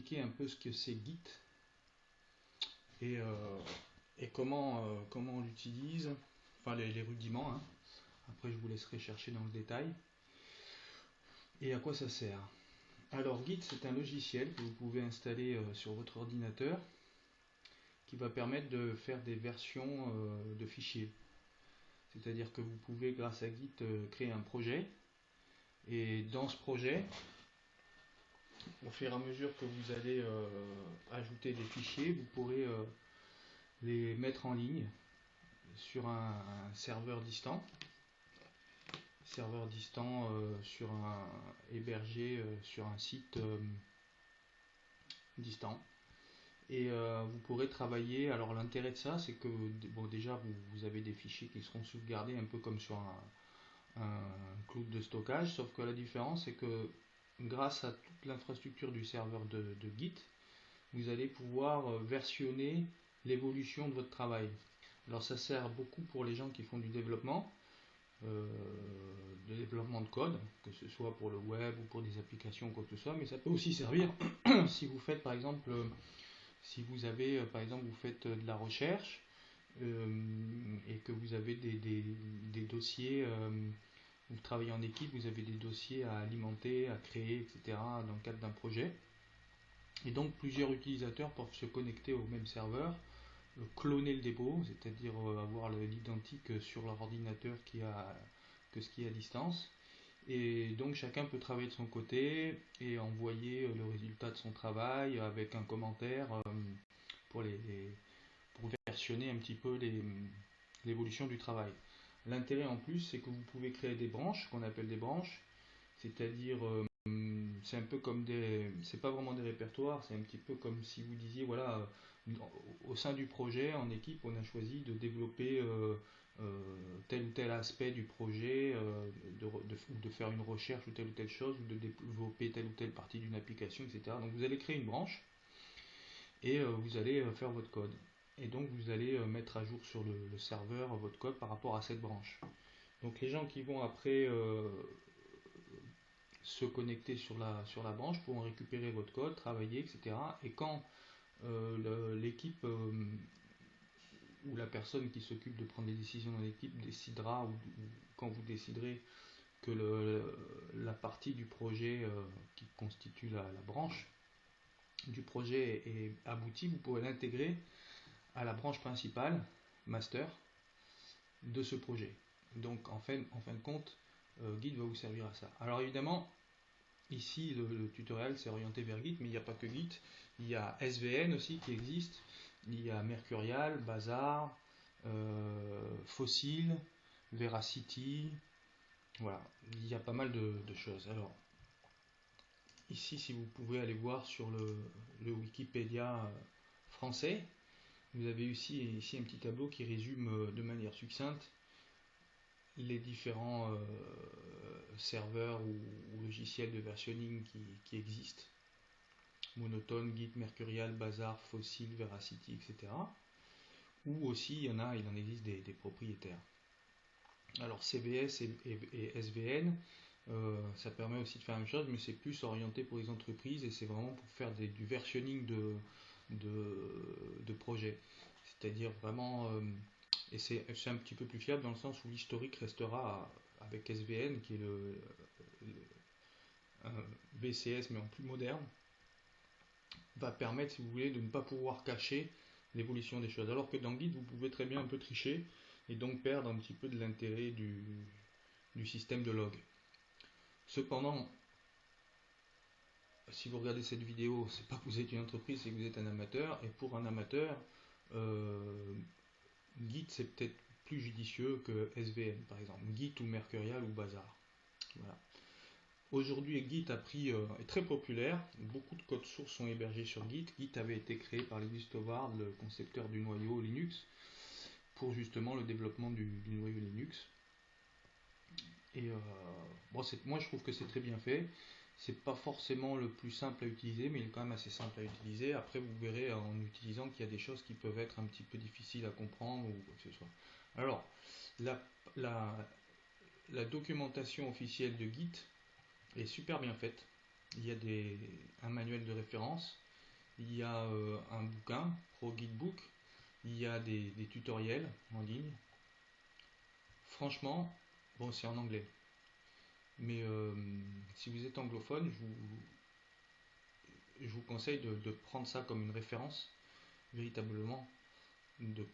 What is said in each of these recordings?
expliquer un peu ce que c'est Git et, comment on l'utilise, enfin les rudiments, hein. Après je vous laisserai chercher dans le détail, et à quoi ça sert. Alors Git, c'est un logiciel que vous pouvez installer sur votre ordinateur qui va permettre de faire des versions de fichiers. C'est-à-dire que vous pouvez, grâce à Git, créer un projet, et dans ce projet, au fur et à mesure que vous allez ajouter des fichiers, vous pourrez les mettre en ligne sur un serveur distant, hébergé sur un site distant. Et vous pourrez travailler. Alors l'intérêt de ça, c'est que bon, déjà vous avez des fichiers qui seront sauvegardés un peu comme sur un cloud de stockage, sauf que la différence, c'est que grâce à toute l'infrastructure du serveur de Git, vous allez pouvoir versionner l'évolution de votre travail. Alors ça sert beaucoup pour les gens qui font du développement, de code, que ce soit pour le web ou pour des applications ou quoi que ce soit, mais ça peut aussi servir si vous faites par exemple, si vous avez par exemple vous faites de la recherche et que vous avez des dossiers, vous travaillez en équipe, vous avez des dossiers à alimenter, à créer, etc. dans le cadre d'un projet. Et donc plusieurs utilisateurs peuvent se connecter au même serveur, cloner le dépôt, c'est-à-dire avoir l'identique sur leur ordinateur que ce qui est à distance. Et donc chacun peut travailler de son côté et envoyer le résultat de son travail avec un commentaire pour versionner un petit peu l'évolution du travail. L'intérêt en plus, c'est que vous pouvez créer des branches, qu'on appelle des branches, c'est-à-dire c'est un peu comme c'est pas vraiment des répertoires, c'est un petit peu comme si vous disiez, voilà, au sein du projet, en équipe, on a choisi de développer tel ou tel aspect du projet, ou de faire une recherche ou telle chose, ou de développer telle ou telle partie d'une application, etc. Donc vous allez créer une branche et vous allez faire votre code. Et donc vous allez mettre à jour sur le serveur votre code par rapport à cette branche. Donc les gens qui vont après se connecter sur la branche pourront récupérer votre code, travailler, etc. Et quand l'équipe ou la personne qui s'occupe de prendre les décisions dans l'équipe décidera, ou quand vous déciderez que la partie du projet qui constitue la branche du projet est aboutie, vous pourrez l'intégrer à la branche principale, master, de ce projet. Donc en fin de compte, Git va vous servir à ça. Alors évidemment, ici le tutoriel s'est orienté vers Git, mais il n'y a pas que Git, il y a SVN aussi qui existe, il y a Mercurial, Bazaar, Fossil, Veracity, voilà, il y a pas mal de choses. Alors ici, si vous pouvez aller voir sur le Wikipédia français, vous avez ici un petit tableau qui résume de manière succincte les différents serveurs ou logiciels de versionning qui existent. Monotone, Git, Mercurial, Bazaar, Fossil, Veracity, etc. Ou aussi il en existe des propriétaires. Alors CVS et SVN, ça permet aussi de faire la même chose, mais c'est plus orienté pour les entreprises et c'est vraiment pour faire du versionning de projets. C'est-à-dire vraiment, et c'est un petit peu plus fiable dans le sens où l'historique restera avec SVN, qui est un VCS mais en plus moderne, va permettre, si vous voulez, de ne pas pouvoir cacher l'évolution des choses. Alors que dans Git, vous pouvez très bien un peu tricher et donc perdre un petit peu de l'intérêt du système de log. Cependant, si vous regardez cette vidéo, c'est pas que vous êtes une entreprise, c'est que vous êtes un amateur, et pour un amateur, Git c'est peut-être plus judicieux que SVN par exemple, Git ou Mercurial ou Bazaar. Voilà. Aujourd'hui, Git est très populaire, beaucoup de codes sources sont hébergés sur Git. Git avait été créé par Linus Torvalds, le concepteur du noyau Linux, pour justement le développement du noyau Linux. Et moi je trouve que c'est très bien fait. C'est pas forcément le plus simple à utiliser, mais il est quand même assez simple à utiliser. Après, vous verrez en utilisant qu'il y a des choses qui peuvent être un petit peu difficiles à comprendre ou quoi que ce soit. Alors, la documentation officielle de Git est super bien faite. Il y a un manuel de référence il y a un bouquin, Pro Guidebook, il y a des tutoriels en ligne. Franchement, bon, c'est en anglais, mais si vous êtes anglophone, je vous conseille de prendre ça comme une référence, véritablement, de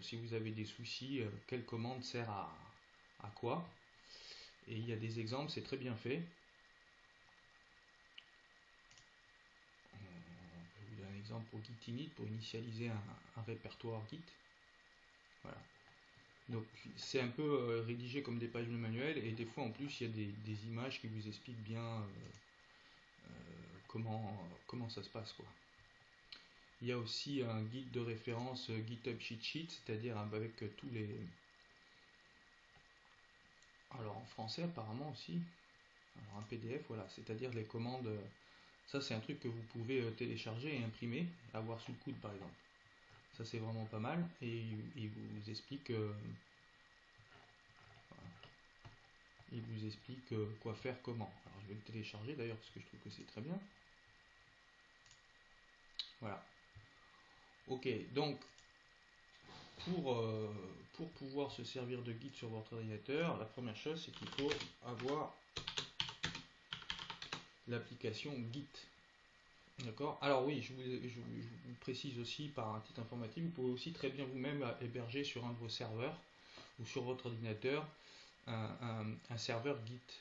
si vous avez des soucis, quelle commande sert à quoi. Et il y a des exemples, c'est très bien fait. Je vais vous donner un exemple pour Git init, pour initialiser un répertoire Git. Voilà. Donc c'est un peu rédigé comme des pages de manuel, et des fois en plus il y a des images qui vous expliquent bien comment ça se passe, quoi. Il y a aussi un guide de référence GitHub Cheat Sheet, c'est-à-dire avec tous les... Alors en français apparemment aussi, alors un PDF, voilà, c'est-à-dire les commandes. Ça c'est un truc que vous pouvez télécharger et imprimer, avoir sous le coude par exemple. Ça c'est vraiment pas mal, et il vous explique quoi faire, comment. Alors je vais le télécharger d'ailleurs parce que je trouve que c'est très bien. Voilà. Ok, donc pour pouvoir se servir de Git sur votre ordinateur, la première chose c'est qu'il faut avoir l'application Git. D'accord. Alors oui, je vous précise aussi par un titre informatique, vous pouvez aussi très bien vous-même héberger sur un de vos serveurs ou sur votre ordinateur un serveur Git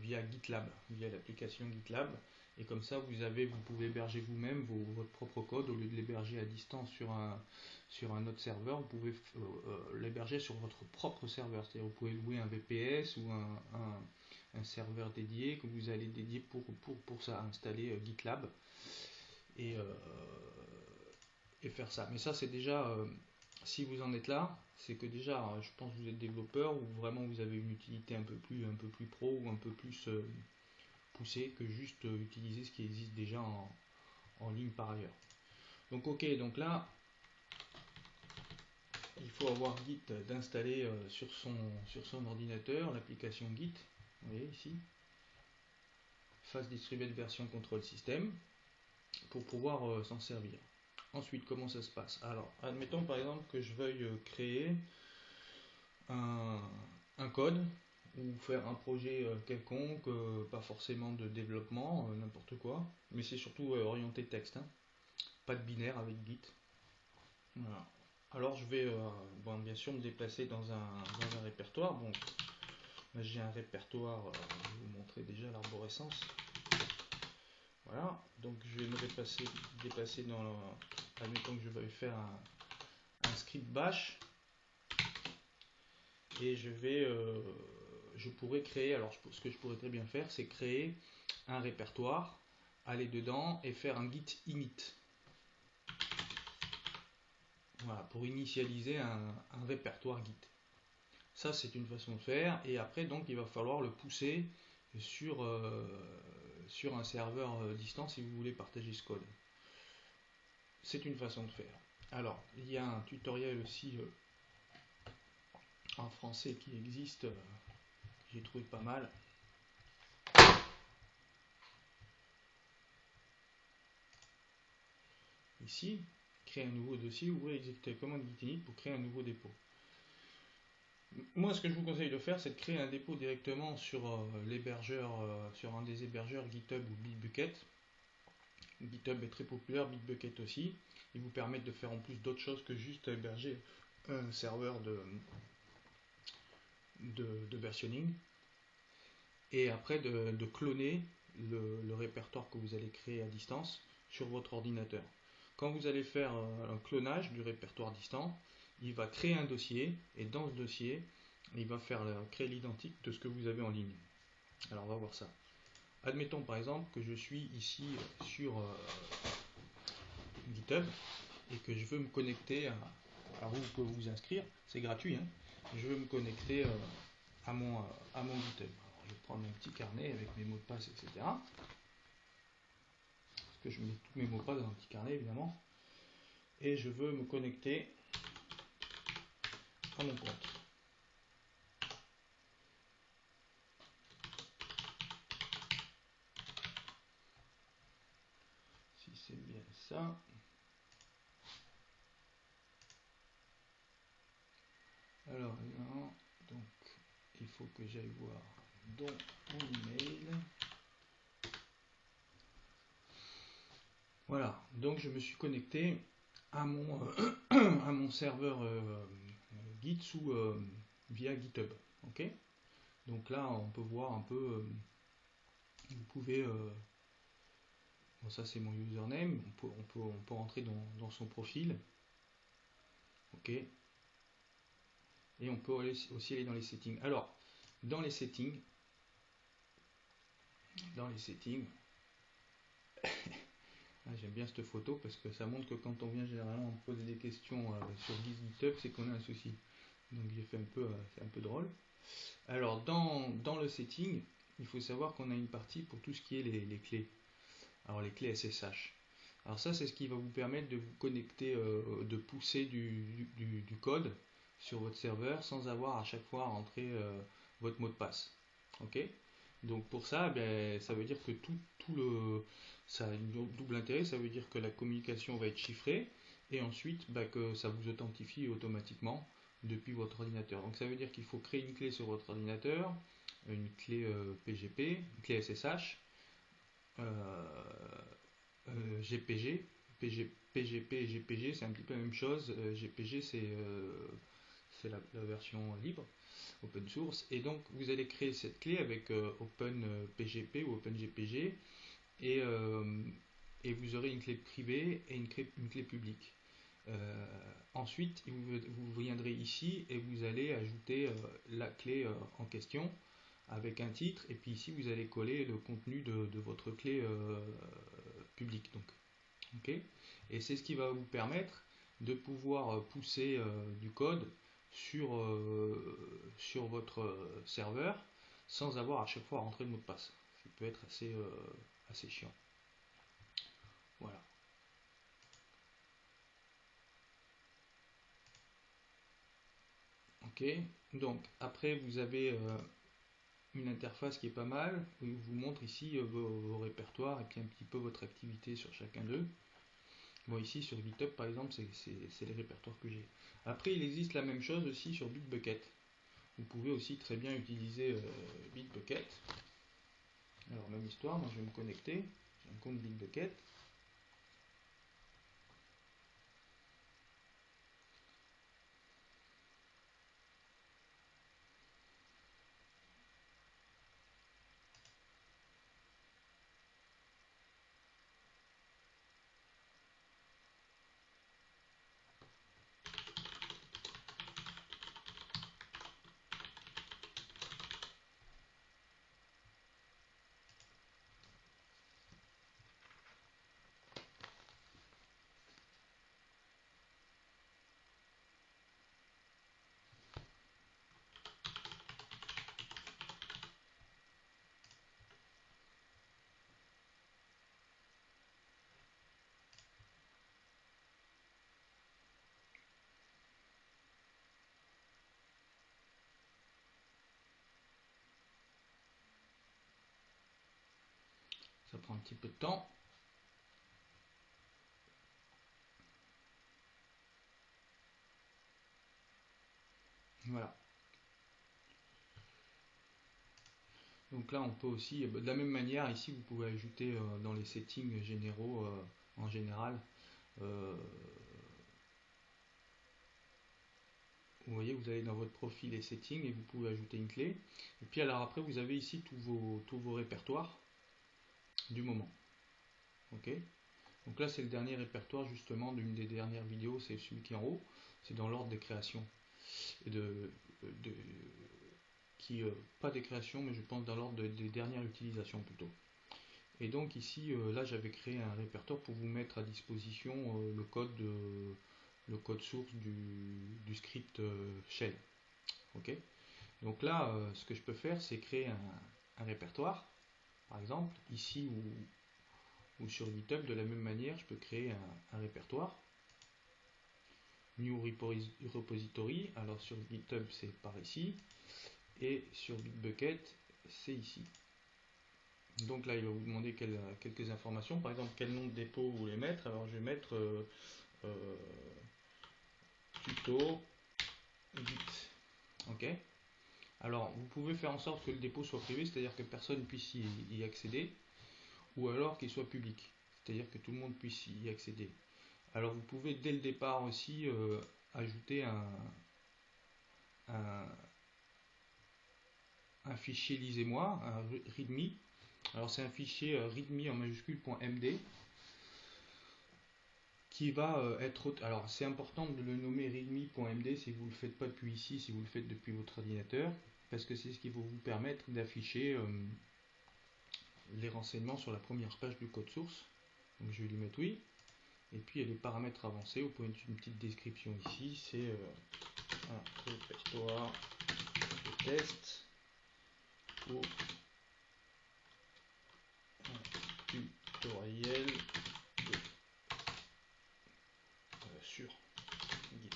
via GitLab, via l'application GitLab. Et comme ça, vous pouvez héberger vous-même votre propre code. Au lieu de l'héberger à distance sur un autre serveur, vous pouvez l'héberger sur votre propre serveur. C'est-à-dire vous pouvez louer un VPS ou un serveur dédié que vous allez dédier pour ça, installer GitLab et, faire ça. Mais ça, c'est déjà, si vous en êtes là, c'est que déjà, je pense que vous êtes développeur ou vraiment vous avez une utilité un peu plus pro ou un peu plus poussée que juste utiliser ce qui existe déjà en ligne par ailleurs. Donc ok, donc là, il faut avoir Git d'installer sur son ordinateur, l'application Git, vous voyez ici, Fast Distributed Version Control System, pour pouvoir s'en servir. Ensuite, comment ça se passe? Alors, admettons par exemple que je veuille créer un code ou faire un projet quelconque, pas forcément de développement, n'importe quoi, mais c'est surtout orienté texte, hein. Pas de binaire avec Git. Voilà. Alors je vais bien sûr me déplacer dans un répertoire. Bon, là j'ai un répertoire, je vais vous montrer déjà l'arborescence. Voilà, donc je vais me déplacer dans admettons que je veuille faire un script bash, et je pourrais créer, alors ce que je pourrais très bien faire, c'est créer un répertoire, aller dedans et faire un git init. Voilà, pour initialiser un répertoire Git. Ça, c'est une façon de faire, et après, donc, il va falloir le pousser sur un serveur distant si vous voulez partager ce code. C'est une façon de faire. Alors, il y a un tutoriel aussi en français qui existe, que j'ai trouvé pas mal. Ici, créer un nouveau dossier, ouvrez exécuter la commande git init pour créer un nouveau dépôt. Moi, ce que je vous conseille de faire, c'est de créer un dépôt directement sur l'hébergeur, sur un des hébergeurs GitHub ou Bitbucket. GitHub est très populaire, Bitbucket aussi. Ils vous permettent de faire en plus d'autres choses que juste héberger un serveur de versionning. Et après de cloner le répertoire que vous allez créer à distance sur votre ordinateur. Quand vous allez faire un clonage du répertoire distant, il va créer un dossier, et dans ce dossier, il va créer l'identique de ce que vous avez en ligne. Alors on va voir ça. Admettons par exemple que je suis ici sur GitHub et que je veux me connecter alors vous pouvez vous inscrire, c'est gratuit, hein. Je veux me connecter à mon GitHub. Alors, je vais prendre mon petit carnet avec mes mots de passe, etc. Parce que je mets tous mes mots de passe dans un petit carnet évidemment. Et je veux me connecter à mon compte. Si si c'est bien ça. Alors, non, donc il faut que j'aille voir dans mon email. Voilà, donc je me suis connecté à mon, à mon serveur Git via GitHub. Ok, donc là, on peut voir un peu. Vous pouvez. Bon, ça, c'est mon username. On peut rentrer dans son profil. Ok, et on peut aussi aller dans les settings. Alors, dans les settings, ah, j'aime bien cette photo parce que ça montre que quand on vient généralement me poser des questions sur GitHub, c'est qu'on a un souci. Donc j'ai fait un peu, c'est un peu drôle. Alors dans le setting, il faut savoir qu'on a une partie pour tout ce qui est les clés. Alors les clés SSH. Alors ça, c'est ce qui va vous permettre de vous connecter, de pousser du code sur votre serveur sans avoir à chaque fois à rentrer votre mot de passe. Ok? Donc pour ça, ben, ça veut dire que ça a une double intérêt, ça veut dire que la communication va être chiffrée et ensuite ben, que ça vous authentifie automatiquement depuis votre ordinateur. Donc ça veut dire qu'il faut créer une clé sur votre ordinateur, une clé PGP, une clé SSH, GPG, PGP et GPG, c'est un petit peu la même chose. GPG, c'est la version libre, open source. Et donc, vous allez créer cette clé avec OpenPGP ou OpenGPG et vous aurez une clé privée et une clé publique. Ensuite, vous viendrez ici et vous allez ajouter la clé en question avec un titre, et puis ici vous allez coller le contenu de votre clé publique. Donc, okay, et c'est ce qui va vous permettre de pouvoir pousser du code sur votre serveur sans avoir à chaque fois à rentrer le mot de passe. Ça peut être assez chiant. Voilà. Ok, donc après vous avez une interface qui est pas mal, où il vous montre ici vos répertoires et puis un petit peu votre activité sur chacun d'eux. Bon, ici sur GitHub par exemple, c'est les répertoires que j'ai. Après, il existe la même chose aussi sur Bitbucket. Vous pouvez aussi très bien utiliser Bitbucket. Alors, même histoire, moi je vais me connecter. J'ai un compte Bitbucket. Ça prend un petit peu de temps. Voilà. Donc là, on peut aussi, de la même manière, ici, vous pouvez ajouter dans les settings généraux, en général, vous voyez, vous allez dans votre profil et settings et vous pouvez ajouter une clé. Et puis alors après, vous avez ici tous vos répertoires du moment. Ok. Donc là, c'est le dernier répertoire justement d'une des dernières vidéos, c'est celui qui est en haut. C'est dans l'ordre des créations. Et pas des créations, mais je pense dans l'ordre des dernières utilisations plutôt. Et donc ici, là, j'avais créé un répertoire pour vous mettre à disposition le code source du script shell. Ok. Donc là, ce que je peux faire, c'est créer un répertoire, par exemple, ici ou sur GitHub, de la même manière, je peux créer un répertoire. New repository, alors sur GitHub, c'est par ici, et sur Bitbucket, c'est ici. Donc là, il va vous demander quelques informations. Par exemple, quel nom de dépôt vous voulez mettre. Alors, je vais mettre euh, tuto Git. Ok. Alors, vous pouvez faire en sorte que le dépôt soit privé, c'est-à-dire que personne ne puisse y accéder, ou alors qu'il soit public, c'est-à-dire que tout le monde puisse y accéder. Alors, vous pouvez dès le départ aussi ajouter un, un fichier lisez-moi, un readme. Alors, c'est un fichier readme en majuscule .md qui va être... Alors, c'est important de le nommer readme.md si vous ne le faites pas depuis ici, si vous le faites depuis votre ordinateur, parce que c'est ce qui va vous permettre d'afficher les renseignements sur la première page du code source. Donc, je vais lui mettre oui. Et puis, il y a les paramètres avancés. Vous pouvez mettre une petite description ici. C'est un répertoire de test ou un tutoriel sur Git.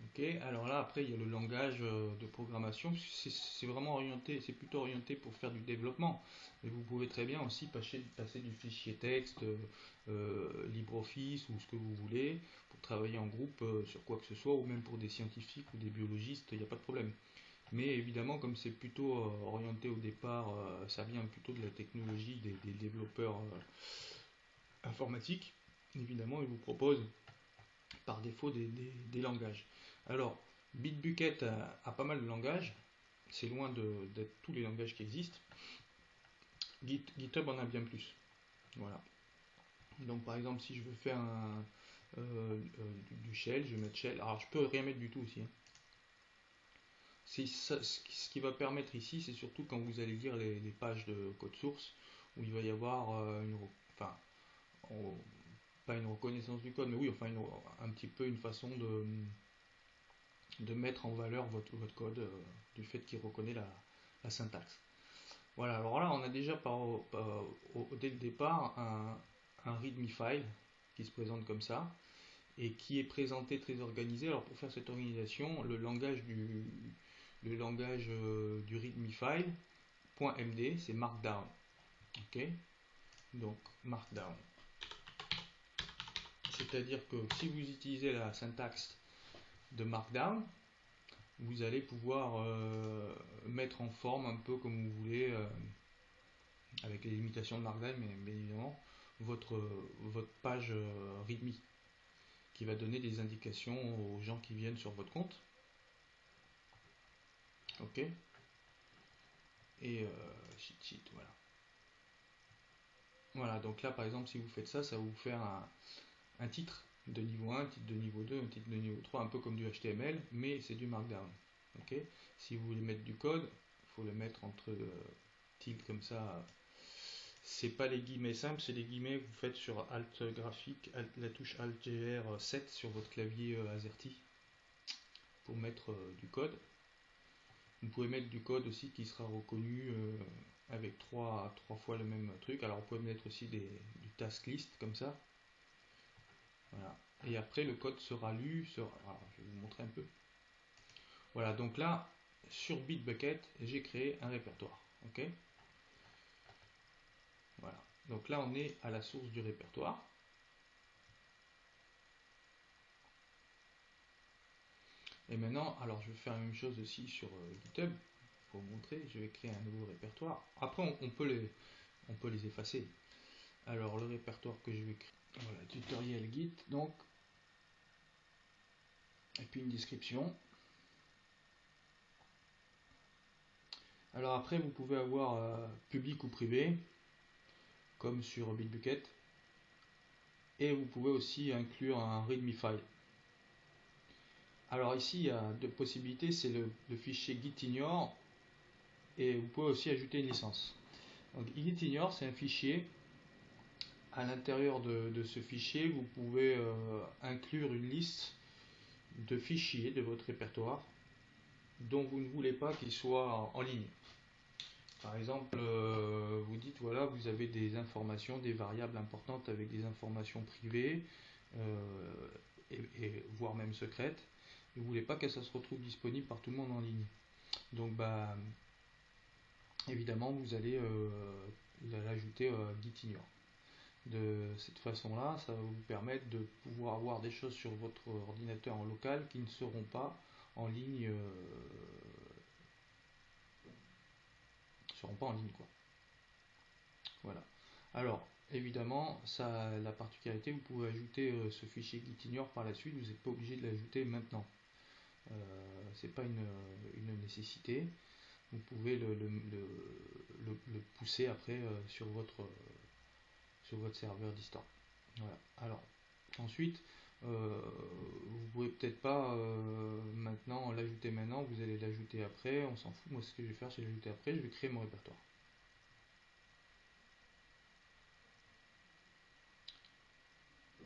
Ok, alors là après il y a le langage de programmation, c'est vraiment orienté, c'est plutôt orienté pour faire du développement. Mais vous pouvez très bien aussi passer du fichier texte, LibreOffice ou ce que vous voulez, pour travailler en groupe sur quoi que ce soit, ou même pour des scientifiques ou des biologistes, il n'y a pas de problème. Mais évidemment, comme c'est plutôt orienté au départ, ça vient plutôt de la technologie des développeurs informatiques, évidemment, ils vous proposent par défaut des langages. Alors, Bitbucket a pas mal de langages, c'est loin d'être tous les langages qui existent. GitHub en a bien plus. Voilà. Donc par exemple, si je veux faire du shell, je vais mettre shell. Alors je peux rien mettre du tout aussi. Hein. Ce qui va permettre ici, c'est surtout quand vous allez lire les pages de code source, où il va y avoir enfin, pas une reconnaissance du code, mais oui, enfin un petit peu une façon de mettre en valeur votre code du fait qu'il reconnaît la syntaxe. Voilà, alors là on a déjà dès le départ un readme file qui se présente comme ça et qui est présenté très organisé. Alors pour faire cette organisation, le langage du readme file .md c'est markdown. Ok, donc markdown. C'est-à-dire que si vous utilisez la syntaxe de markdown, vous allez pouvoir mettre en forme un peu comme vous voulez, avec les limitations de Markdown, mais évidemment, votre page README qui va donner des indications aux gens qui viennent sur votre compte. Ok. Et cheat, voilà. Voilà, donc là par exemple, si vous faites ça, ça va vous faire un titre de niveau 1, un titre de niveau 2, un titre de niveau 3, un peu comme du HTML, mais c'est du Markdown. Ok. Si vous voulez mettre du code, il faut le mettre entre tildes comme ça. C'est pas les guillemets simples, c'est les guillemets que vous faites sur Alt graphique, la touche Alt GR 7 sur votre clavier AZERTY pour mettre du code. Vous pouvez mettre du code aussi qui sera reconnu avec trois fois le même truc. Alors vous pouvez mettre aussi du task list comme ça. Voilà. Et après le code sera lu. Alors, je vais vous montrer un peu. Voilà, donc là, sur Bitbucket, j'ai créé un répertoire. Ok. Voilà. Donc là, on est à la source du répertoire. Et maintenant, alors je vais faire la même chose aussi sur GitHub. Pour vous montrer, je vais créer un nouveau répertoire. Après, on peut les effacer. Alors, le répertoire que je vais créer, voilà, tutoriel Git, donc, et puis une description. Alors après, vous pouvez avoir public ou privé, comme sur Bitbucket. Et vous pouvez aussi inclure un README file. Alors ici, il y a deux possibilités, c'est le fichier gitignore, et vous pouvez aussi ajouter une licence. Donc gitignore, c'est un fichier. À l'intérieur de ce fichier, vous pouvez inclure une liste de fichiers de votre répertoire dont vous ne voulez pas qu'ils soient en ligne. Par exemple, vous dites voilà, vous avez des informations, des variables importantes avec des informations privées et voire même secrètes. Et vous ne voulez pas que ça se retrouve disponible par tout le monde en ligne. Donc, évidemment vous allez l'ajouter à Gitignore. De cette façon-là, ça va vous permettre de pouvoir avoir des choses sur votre ordinateur en local qui ne seront pas en ligne, quoi. Voilà. Alors, évidemment, ça a la particularité, vous pouvez ajouter ce fichier Gitignore par la suite, vous n'êtes pas obligé de l'ajouter maintenant. C'est pas une nécessité. Vous pouvez le pousser après sur votre serveur distant. Voilà. Alors, ensuite, vous pouvez peut-être pas maintenant l'ajouter maintenant, vous allez l'ajouter après, on s'en fout. Moi, ce que je vais faire, c'est l'ajouter après, je vais créer mon répertoire.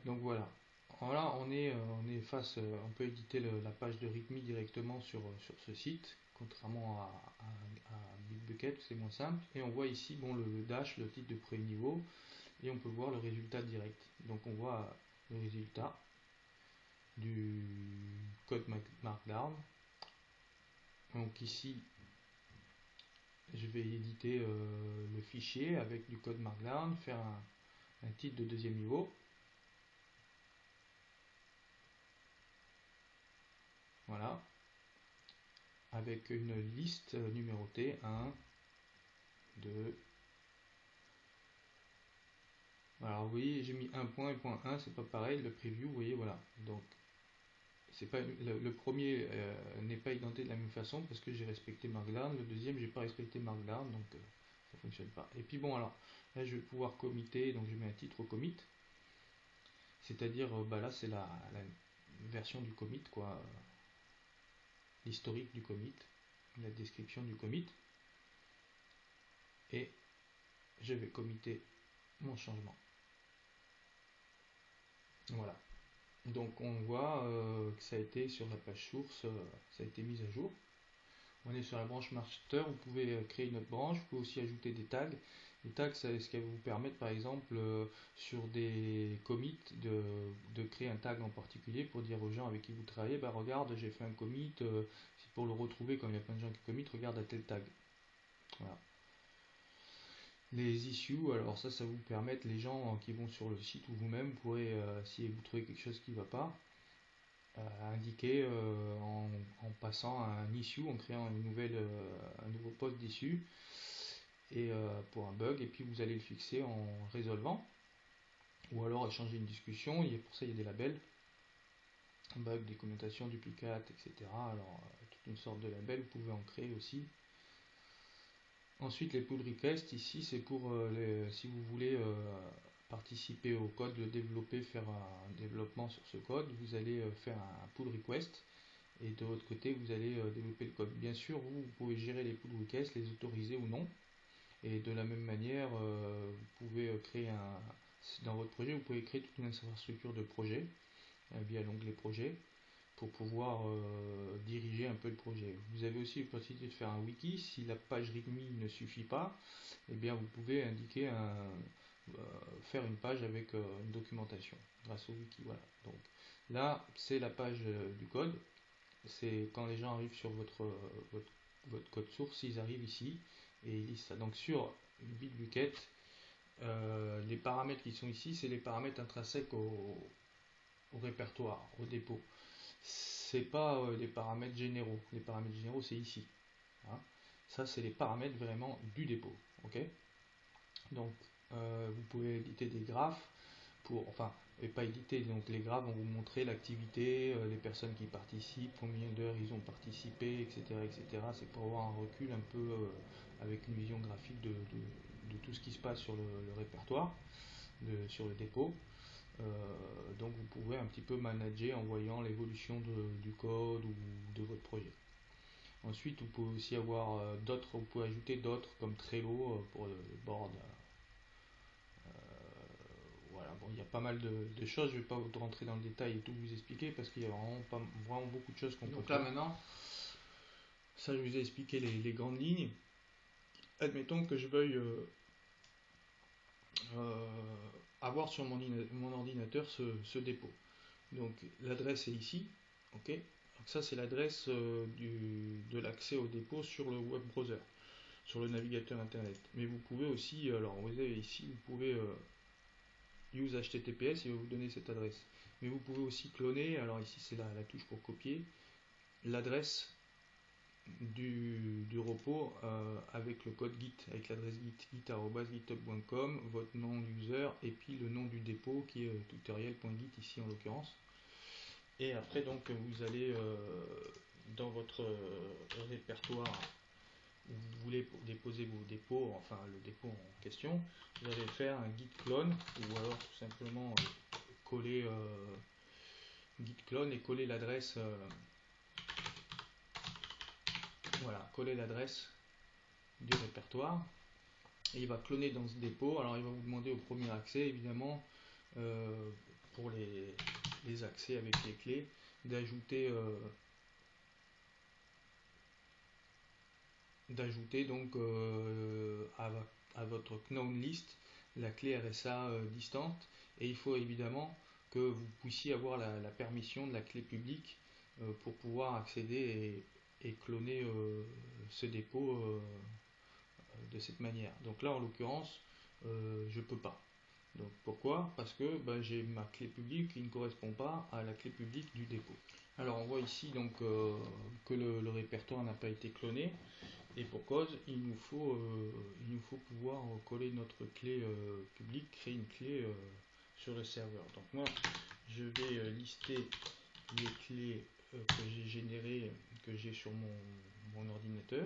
Donc voilà. Voilà, on est face, on peut éditer la page de README directement sur ce site, contrairement à Bitbucket, c'est moins simple. Et on voit ici bon, le dash, le titre de premier niveau, et on peut voir le résultat direct. Donc on voit le résultat du code Markdown. Donc ici, je vais éditer le fichier avec du code Markdown, faire un titre de deuxième niveau. Voilà. Avec une liste numérotée 1, 2. Alors vous voyez, j'ai mis un point et point 1, c'est pas pareil, le preview, vous voyez, voilà. Donc c'est pas le premier n'est pas indenté de la même façon parce que j'ai respecté Markdown, le deuxième j'ai pas respecté Markdown, donc ça fonctionne pas. Et puis bon, alors là je vais pouvoir committer, donc je mets un titre au commit, c'est-à-dire bah là c'est la version du commit, quoi, l'historique du commit, la description du commit, et je vais committer mon changement. Voilà. Donc on voit que ça a été sur la page source, ça a été mis à jour. On est sur la branche master, vous pouvez créer une autre branche, vous pouvez aussi ajouter des tags. Les tags, c'est ce qui va vous permettre par exemple sur des commits de créer un tag en particulier pour dire aux gens avec qui vous travaillez, bah regarde j'ai fait un commit, c'est pour le retrouver comme il y a plein de gens qui committent, regarde à tel tag. Voilà. Les issues, alors ça vous permet, les gens qui vont sur le site ou vous-même, vous pourrez, si vous trouvez quelque chose qui ne va pas, indiquer en passant à un issue, en créant un nouveau post d'issue et pour un bug, et puis vous allez le fixer en résolvant, ou alors échanger une discussion. Pour ça il y a des labels, bug, documentation, duplicate, etc. Alors toute une sorte de label, vous pouvez en créer aussi. Ensuite les pull requests, ici c'est pour si vous voulez participer au code, le développer, faire un développement sur ce code, vous allez faire un pull request et de l'autre côté vous allez développer le code. Bien sûr vous pouvez gérer les pull requests, les autoriser ou non, et de la même manière vous pouvez créer dans votre projet vous pouvez créer toute une infrastructure de projet via l'onglet projet pour pouvoir diriger un peu le projet. Vous avez aussi la possibilité de faire un wiki. Si la page README ne suffit pas, eh bien vous pouvez indiquer faire une page avec une documentation grâce au wiki. Voilà. Donc là c'est la page du code. C'est quand les gens arrivent sur votre code source, ils arrivent ici et ils lisent ça. Donc sur Bitbucket, les paramètres qui sont ici, c'est les paramètres intrinsèques au répertoire, au dépôt. C'est pas les paramètres généraux. Les paramètres généraux, c'est ici. Hein. Ça, c'est les paramètres vraiment du dépôt. Ok. Donc, vous pouvez éditer des graphes enfin, et pas éditer. Donc, les graphes vont vous montrer l'activité, les personnes qui participent, combien d'heures ils ont participé, etc., etc. C'est pour avoir un recul un peu avec une vision graphique de tout ce qui se passe sur le répertoire, sur le dépôt. Donc vous pouvez un petit peu manager en voyant l'évolution du code ou de votre projet. Ensuite vous pouvez aussi avoir vous pouvez ajouter d'autres comme Trello pour le board. Voilà, bon, il y a pas mal de choses, je ne vais pas rentrer dans le détail et tout vous expliquer parce qu'il y a vraiment beaucoup de choses qu'on peut faire. Donc là maintenant, ça je vous ai expliqué les grandes lignes. Admettons que je veuille avoir sur mon ordinateur ce dépôt. Donc l'adresse est ici, ok. Donc ça c'est l'adresse de l'accès au dépôt sur le web browser. sur le navigateur internet. Mais vous pouvez aussi, alors vous avez ici, vous pouvez use HTTPS, il va vous donner cette adresse. Mais vous pouvez aussi cloner, alors ici c'est la touche pour copier, l'adresse du repos avec le code git, avec l'adresse git@github.com, votre nom user et puis le nom du dépôt qui est tutoriel.git ici en l'occurrence. Et après donc vous allez dans votre répertoire où vous voulez déposer vos dépôts, enfin le dépôt en question, vous allez faire un git clone ou alors tout simplement coller git clone et coller l'adresse voilà, coller l'adresse du répertoire et il va cloner dans ce dépôt. Alors il va vous demander au premier accès évidemment pour les accès avec les clés d'ajouter donc à votre Known List la clé RSA distante, et il faut évidemment que vous puissiez avoir la permission de la clé publique pour pouvoir accéder et cloner ce dépôt de cette manière. Donc là en l'occurrence je peux pas. Donc pourquoi? Parce que j'ai ma clé publique qui ne correspond pas à la clé publique du dépôt. Alors on voit ici donc que le répertoire n'a pas été cloné. Et pour cause, il nous faut pouvoir coller notre clé publique, créer une clé sur le serveur. Donc moi, je vais lister les clés que j'ai générées, que j'ai sur mon ordinateur.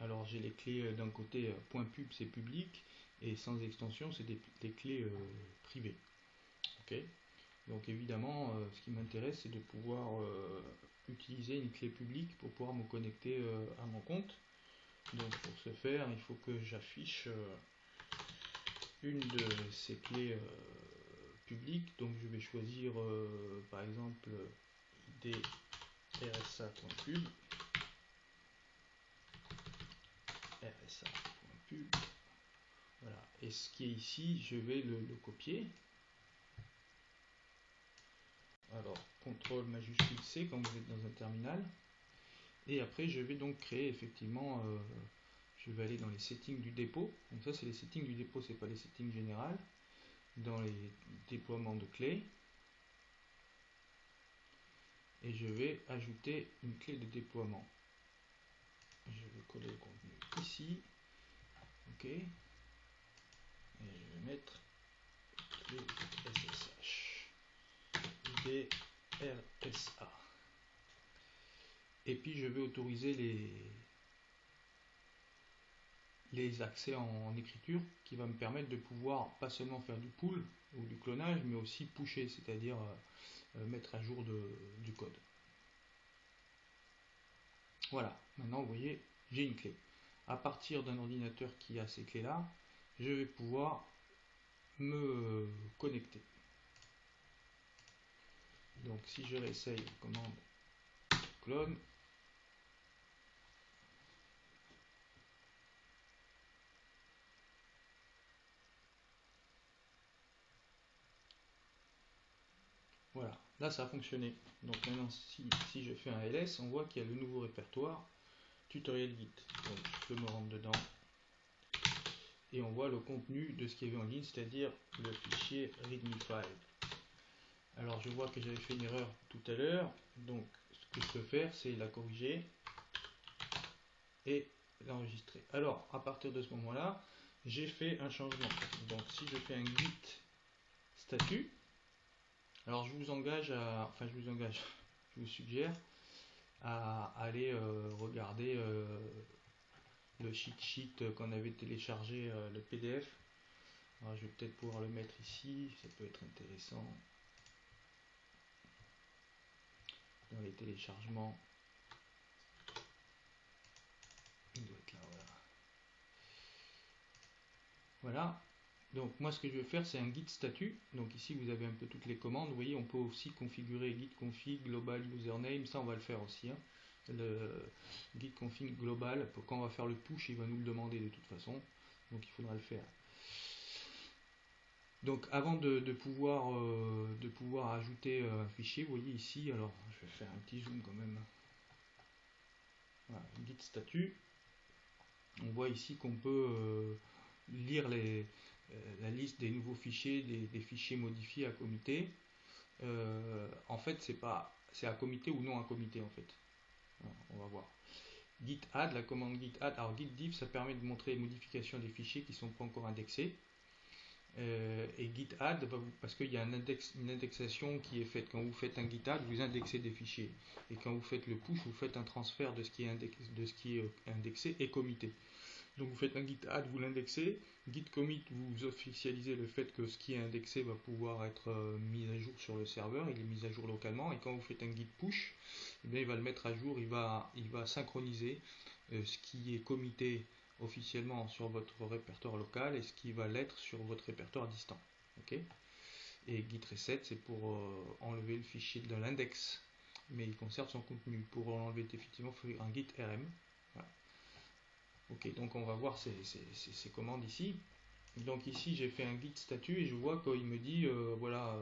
Alors j'ai les clés d'un côté .pub c'est public et sans extension c'est des clés privées. Ok. Donc évidemment, ce qui m'intéresse c'est de pouvoir utiliser une clé publique pour pouvoir me connecter à mon compte. Donc pour ce faire, il faut que j'affiche une de ces clés publiques. Donc je vais choisir par exemple id rsa.pub. rsa.pub. Voilà. Et ce qui est ici, je vais le copier. Alors, CTRL majuscule C quand vous êtes dans un terminal. Et après, je vais donc créer effectivement, je vais aller dans les settings du dépôt. Donc ça, c'est les settings du dépôt, c'est pas les settings générales. Dans les déploiements de clés. Et je vais ajouter une clé de déploiement. Je vais coller le contenu ici. Ok. Et je vais mettre clé SSH. DRSA. Et puis je vais autoriser les accès en écriture qui va me permettre de pouvoir pas seulement faire du pull ou du clonage, mais aussi pusher, c'est-à-dire mettre à jour du code. Voilà, maintenant vous voyez, j'ai une clé. À partir d'un ordinateur qui a ces clés-là, je vais pouvoir me connecter. Donc si je réessaye, commande clone, voilà, là ça a fonctionné. Donc maintenant si je fais un ls, on voit qu'il y a le nouveau répertoire tutoriel git. Donc je me rendre dedans et on voit le contenu de ce qu'il y avait en ligne, c'est-à-dire le fichier readme file. Alors je vois que j'avais fait une erreur tout à l'heure, donc ce que je peux faire c'est la corriger et l'enregistrer. Alors à partir de ce moment-là, j'ai fait un changement. Donc si je fais un git statut, alors je vous engage à, enfin je vous suggère à aller regarder le cheat sheet qu'on avait téléchargé, le PDF. Alors, je vais peut-être pouvoir le mettre ici, ça peut être intéressant. Dans les téléchargements, il doit être là, voilà. Voilà. Donc moi ce que je vais faire c'est un git statut. Donc ici vous avez un peu toutes les commandes. Vous voyez on peut aussi configurer git config global username. Ça on va le faire aussi. Hein. Le git config global, pour quand on va faire le push il va nous le demander de toute façon. Donc il faudra le faire. Donc avant de pouvoir ajouter un fichier, vous voyez ici, alors je vais faire un petit zoom quand même. Voilà, git statut. On voit ici qu'on peut lire la liste des nouveaux fichiers, des fichiers modifiés à commiter. En fait, c'est à commiter ou non à commiter en fait. Alors, on va voir. Git add, la commande git add. Alors git diff, ça permet de montrer les modifications des fichiers qui ne sont pas encore indexés. Et git add, parce qu'il y a une indexation qui est faite. Quand vous faites un git add, vous indexez des fichiers. Et quand vous faites le push, vous faites un transfert de ce qui est indexé et commité. Donc vous faites un git add, vous l'indexez. Git commit, vous officialisez le fait que ce qui est indexé va pouvoir être mis à jour sur le serveur. Il est mis à jour localement. Et quand vous faites un git push, eh bien, il va le mettre à jour. Il va synchroniser ce qui est commité officiellement sur votre répertoire local et ce qui va l'être sur votre répertoire distant. Okay, et git reset, c'est pour enlever le fichier de l'index, mais il conserve son contenu. Pour l'enlever définitivement, il faut un git rm. Voilà. Ok, donc on va voir ces commandes ici. Donc ici j'ai fait un git statut et je vois qu'il me dit voilà,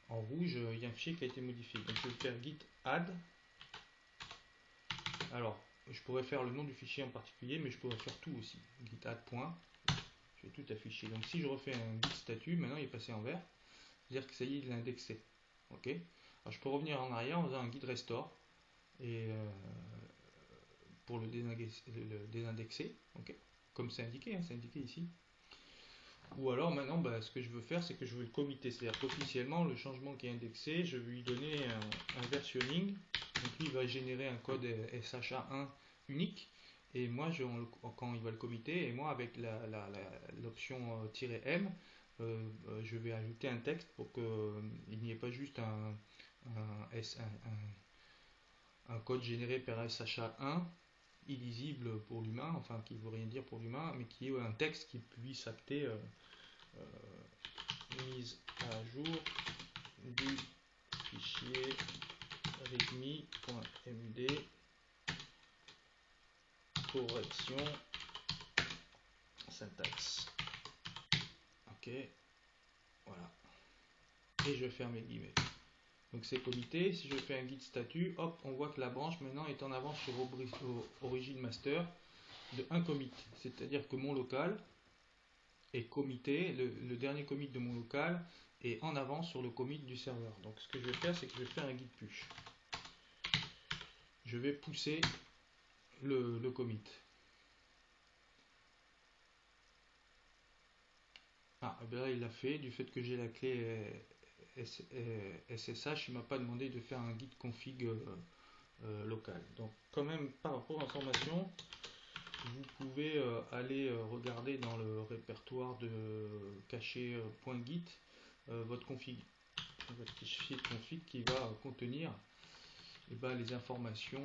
en rouge il y a un fichier qui a été modifié. Donc je vais faire git add. Alors je pourrais faire le nom du fichier en particulier, mais je pourrais faire tout aussi. Git add point. Je vais tout afficher. Donc si je refais un git statut, maintenant il est passé en vert. C'est-à-dire que ça y est, il est indexé. Ok. Alors je peux revenir en arrière en faisant un git restore et pour le désindexer. Ok. Comme c'est indiqué, hein, c'est indiqué ici. Ou alors maintenant, ce que je veux faire, c'est que je veux le commiter. C'est-à-dire qu'officiellement, le changement qui est indexé, je vais lui donner un versionning. Donc lui, il va générer un code SHA1 unique. Et moi, quand il va le commiter, et moi, avec l'option "-m", je vais ajouter un texte pour qu'il n'y ait pas juste un code généré par SHA1 illisible pour l'humain, enfin qui ne veut rien dire pour l'humain, mais qui est un texte qui puisse acter mise à jour du fichier readme.md correction syntaxe. Ok, voilà. Et je ferme les guillemets. Donc c'est commité. Si je fais un git statut, hop, on voit que la branche maintenant est en avance sur origin master de un commit. C'est-à-dire que mon local est commité, le dernier commit de mon local est en avance sur le commit du serveur. Donc ce que je vais faire, c'est que je vais faire un git push. Je vais pousser le commit. Ah, et bien là il l'a fait, du fait que j'ai la clé SSH, il m'a pas demandé de faire un git config local. Donc quand même, par rapport à l'information, vous pouvez aller regarder dans le répertoire de caché .git votre config, votre fichier de config qui va contenir les informations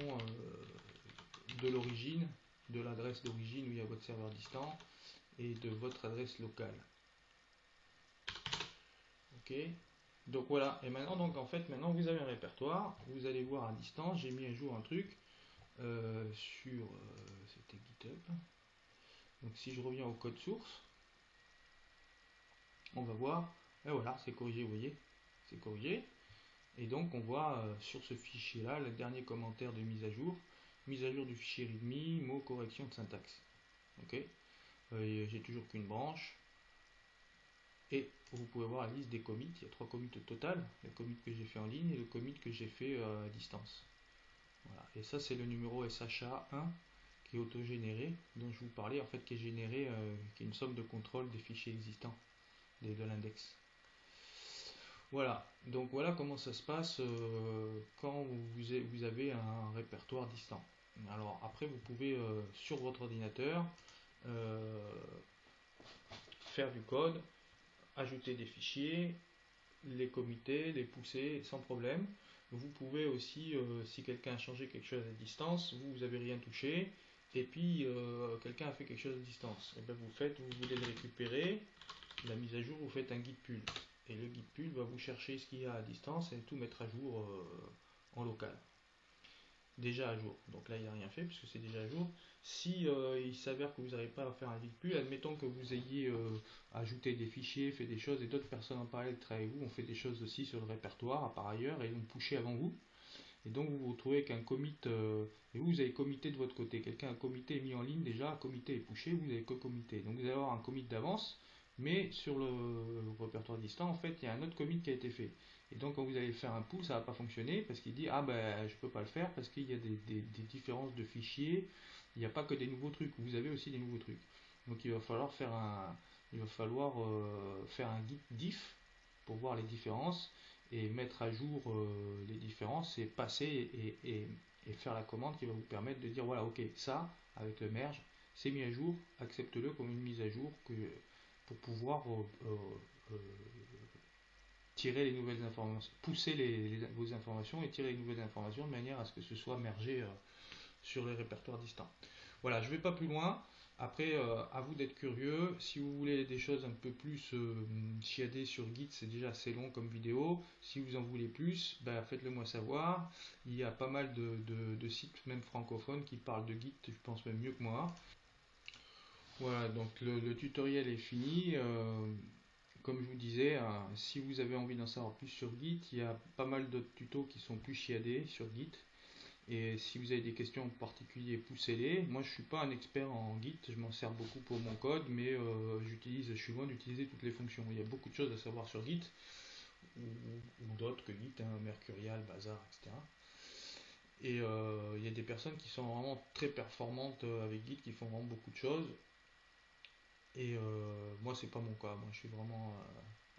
de l'origine, de l'adresse d'origine où il y a votre serveur distant et de votre adresse locale. Ok, donc voilà. Et maintenant, donc en fait, maintenant vous avez un répertoire. Vous allez voir à distance. J'ai mis à jour un truc sur c'était GitHub. Donc si je reviens au code source, on va voir. Et voilà, c'est corrigé. Vous voyez, c'est corrigé. Et donc on voit sur ce fichier là le dernier commentaire de mise à jour du fichier readme, mot correction de syntaxe. Ok, j'ai toujours qu'une branche. Et vous pouvez voir la liste des commits. Il y a 3 commits au total, le commit que j'ai fait en ligne et le commit que j'ai fait à distance. Voilà. Et ça c'est le numéro SHA1 qui est autogénéré, dont je vous parlais, en fait, qui est généré, qui est une somme de contrôle des fichiers existants de l'index. Voilà, donc voilà comment ça se passe quand vous avez un répertoire distant. Alors après vous pouvez sur votre ordinateur faire du code, ajouter des fichiers, les commiter, les pousser sans problème. Vous pouvez aussi, si quelqu'un a changé quelque chose à distance, vous n'avez rien touché, et puis quelqu'un a fait quelque chose à distance. Et bien vous voulez le récupérer, la mise à jour, vous faites un git pull. Et le git pull va vous chercher ce qu'il y a à distance et tout mettre à jour en local. Déjà à jour. Donc là, il n'a rien fait puisque c'est déjà à jour. Si il s'avère que vous n'arrivez pas à faire un git pull, admettons que vous ayez ajouté des fichiers, fait des choses et d'autres personnes en parallèle qui travaillent avec vous ont fait des choses aussi sur le répertoire par ailleurs et l'ont pushé avant vous. et donc vous vous retrouvez avec un commit, et vous avez commité de votre côté. Quelqu'un a commité et mis en ligne déjà, un commité est pushé, vous avez co-commité. Donc vous allez avoir un commit d'avance, mais sur le répertoire distant, en fait, il y a un autre commit qui a été fait. Et donc quand vous allez faire un pull, ça va pas fonctionner parce qu'il dit ah ben je peux pas le faire parce qu'il y a des différences de fichiers. Il n'y a pas que des nouveaux trucs, vous avez aussi des nouveaux trucs. Donc il va falloir faire un git diff pour voir les différences et mettre à jour les différences et passer et faire la commande qui va vous permettre de dire voilà ok ça avec le merge c'est mis à jour, accepte-le comme une mise à jour pour pouvoir tirer les nouvelles informations, pousser vos informations et tirer les nouvelles informations de manière à ce que ce soit mergé sur les répertoires distants. Voilà, je ne vais pas plus loin. Après, à vous d'être curieux. Si vous voulez des choses un peu plus chiadées sur Git, c'est déjà assez long comme vidéo. Si vous en voulez plus, ben, faites-le moi savoir. Il y a pas mal de sites, même francophones, qui parlent de Git, je pense même mieux que moi. Voilà, donc le tutoriel est fini. Comme je vous disais, si vous avez envie d'en savoir plus sur Git, il y a pas mal d'autres tutos qui sont plus chiadés sur Git. Et si vous avez des questions en particulier, poussez-les. Moi, je suis pas un expert en Git, je m'en sers beaucoup pour mon code, mais je suis loin d'utiliser toutes les fonctions. Il y a beaucoup de choses à savoir sur Git, ou d'autres que Git, hein, Mercurial, Bazaar, etc. Et il y a des personnes qui sont vraiment très performantes avec Git, qui font vraiment beaucoup de choses. Et moi, c'est pas mon cas. Moi, je suis vraiment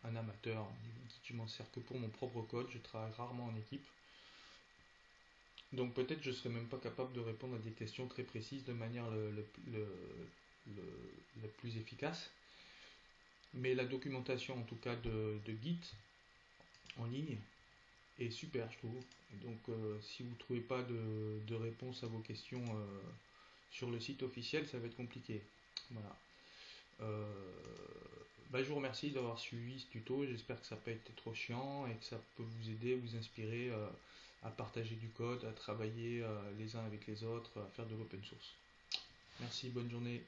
un amateur. Git, je m'en sers que pour mon propre code. Je travaille rarement en équipe. Donc peut-être je serais même pas capable de répondre à des questions très précises de manière la plus efficace. Mais la documentation en tout cas de Git en ligne est super je trouve. Donc si vous ne trouvez pas de réponse à vos questions sur le site officiel, ça va être compliqué. Voilà. Euh, je vous remercie d'avoir suivi ce tuto. J'espère que ça n'a pas été trop chiant et que ça peut vous aider, vous inspirer à partager du code, à travailler les uns avec les autres, à faire de l'open source. Merci, bonne journée.